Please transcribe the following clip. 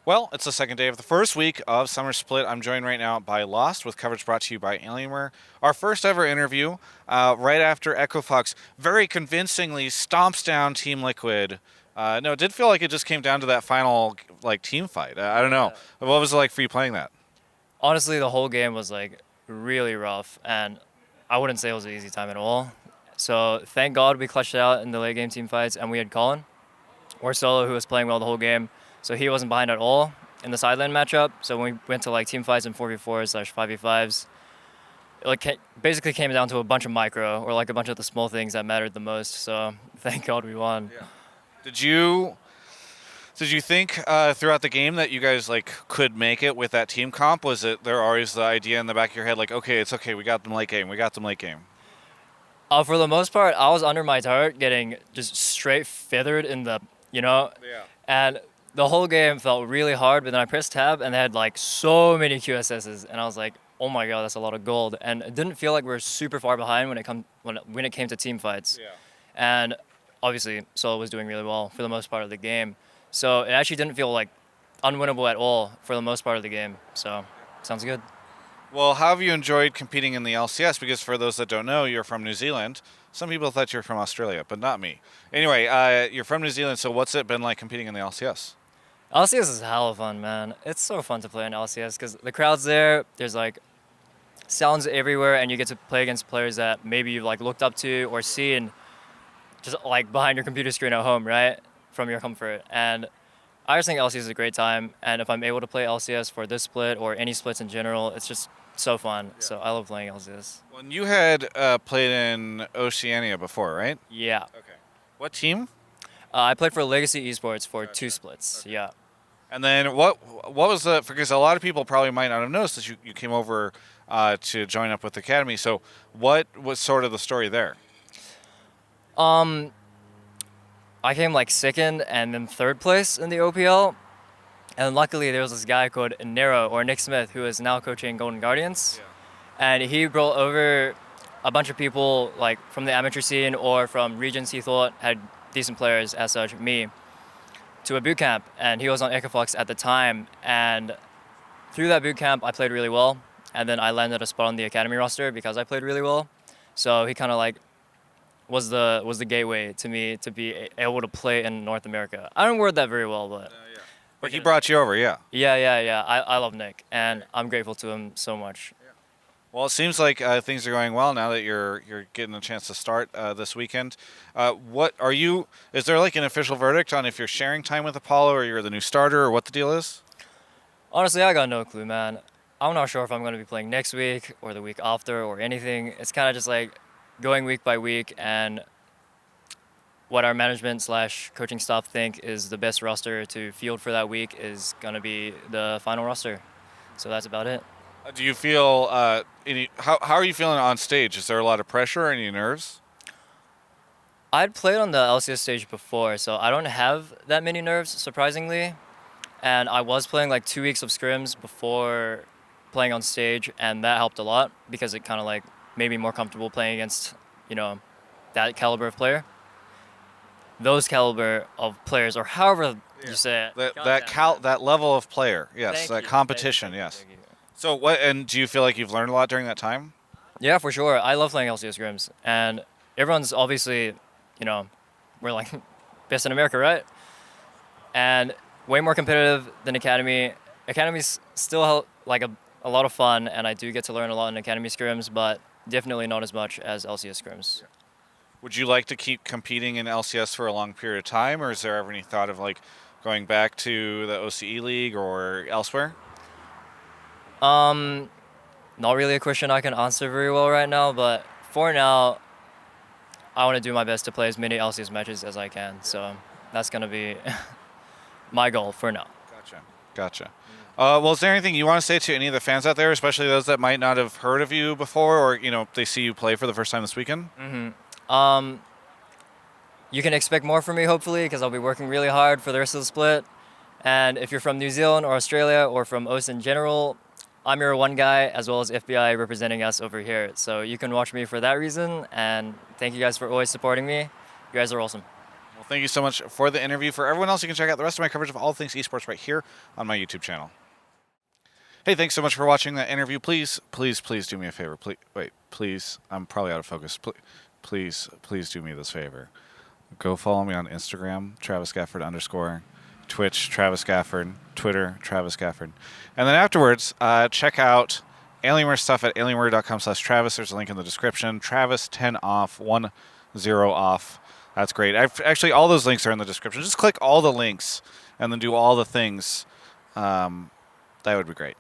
Well, it's the second day of the first week of Summer Split. I'm joined right now by Lost with coverage brought to you by Alienware. Our first ever interview, right after Echo Fox very convincingly stomps down Team Liquid. No, it did feel like it just came down to that final team fight. I don't know. Yeah. What was it like for you playing that? Honestly, the whole game was like really rough, and I wouldn't say it was an easy time at all. So thank God we clutched it out in the late game team fights, and we had Colin or Solo who was playing well the whole game, so he wasn't behind at all in the sideline matchup. So when we went to like team fights and 4v4s slash 5v5s, it basically came down to a bunch of micro or like a bunch of the small things that mattered the most. So thank God we won. Yeah. Did you did you think throughout the game that you guys could make it with that team comp? Was it there always the idea in the back of your head like, okay, it's okay, we got them late game, we got them late game? For the most part, I was under my turret getting just straight feathered in the, Yeah. and the whole game felt really hard, but then I pressed tab and they had like so many QSSs, and I was like, oh my god, that's a lot of gold. And it didn't feel like we were super far behind when it came to team fights. Yeah. And obviously, Solo was doing really well for the most part of the game. So it actually didn't feel like unwinnable at all for the most part of the game. So sounds good. Well, how have you enjoyed competing in the LCS? Because for those that don't know, you're from New Zealand. Some people thought you were from Australia, but not me. Anyway, you're from New Zealand, so what's it been like competing in the LCS? LCS is hella fun, man. It's so fun to play in LCS because the crowd's there. There's like sounds everywhere, and you get to play against players that maybe you've like looked up to or seen just like behind your computer screen at home, right? From your comfort. And I just think LCS is a great time. And if I'm able to play LCS for this split or any splits in general, it's just so fun. So I love playing LCS. Well, you had played in Oceania before, right? Yeah. Okay. What team? I played for Legacy Esports for Gotcha. two splits. Okay. Yeah. And then what was the, because a lot of people probably might not have noticed that you came over to join up with the Academy. So what was sort of the story there? Um, I came like second and then third place in the OPL. And luckily there was this guy called Nero or Nick Smith who is now coaching Golden Guardians. And he brought over a bunch of people like from the amateur scene or from regions he thought had decent players as such, me, to a boot camp. And he was on Echo Fox at the time. And through that boot camp, I played really well. And then I landed a spot on the academy roster because I played really well. So he kind of like was the gateway to me to be able to play in North America. I don't word that very well, but Yeah. But he brought you over, yeah. yeah. I love Nick, and I'm grateful to him so much. Well, it seems like things are going well now that you're getting a chance to start this weekend. What are you? Is there like an official verdict on if you're sharing time with Apollo or you're the new starter or what the deal is? Honestly, I got no clue, man. I'm not sure if I'm going to be playing next week or the week after or anything. It's kind of just like going week by week, and what our management slash coaching staff think is the best roster to field for that week is going to be the final roster. So that's about it. Do you feel how are you feeling on stage? Is there a lot of pressure? Any nerves? I'd played on the LCS stage before, so I don't have that many nerves, surprisingly. And I was playing like 2 weeks of scrims before playing on stage, and that helped a lot because it kind of like made me more comfortable playing against, that caliber of player. Those caliber of players, or however you say it. That level of player, yes, Thank that you, competition, thank you, yes. thank you. So what? And do you feel like you've learned a lot during that time? Yeah, for sure. I love playing LCS scrims, and everyone's obviously, we're like best in America, right? And way more competitive than Academy. Academy's still like a lot of fun, and I do get to learn a lot in Academy scrims, but definitely not as much as LCS scrims. Would you like to keep competing in LCS for a long period of time, or is there ever any thought of like going back to the OCE League or elsewhere? Not really a question I can answer very well right now, but for now, I want to do my best to play as many LCS matches as I can. So that's gonna be my goal for now. Gotcha. Well, is there anything you want to say to any of the fans out there, especially those that might not have heard of you before, or they see you play for the first time this weekend? You can expect more from me, hopefully, because I'll be working really hard for the rest of the split. And if you're from New Zealand or Australia or from OS in general, I'm your one guy as well as FBI representing us over here. So you can watch me for that reason. And thank you guys for always supporting me. You guys are awesome. Well, thank you so much for the interview. For everyone else, you can check out the rest of my coverage of all things esports right here on my YouTube channel. Hey, thanks so much for watching that interview. Please do me a favor. Please. I'm probably out of focus. Please do me this favor. Go follow me on Instagram, Travis Gafford _, Twitch, Travis Gafford, Twitter, Travis Gafford. And then afterwards, check out Alienware stuff at alienware.com/Travis. There's a link in the description. Travis 10 off, 10 off. That's great. Actually, all those links are in the description. Just click all the links and then do all the things. That would be great.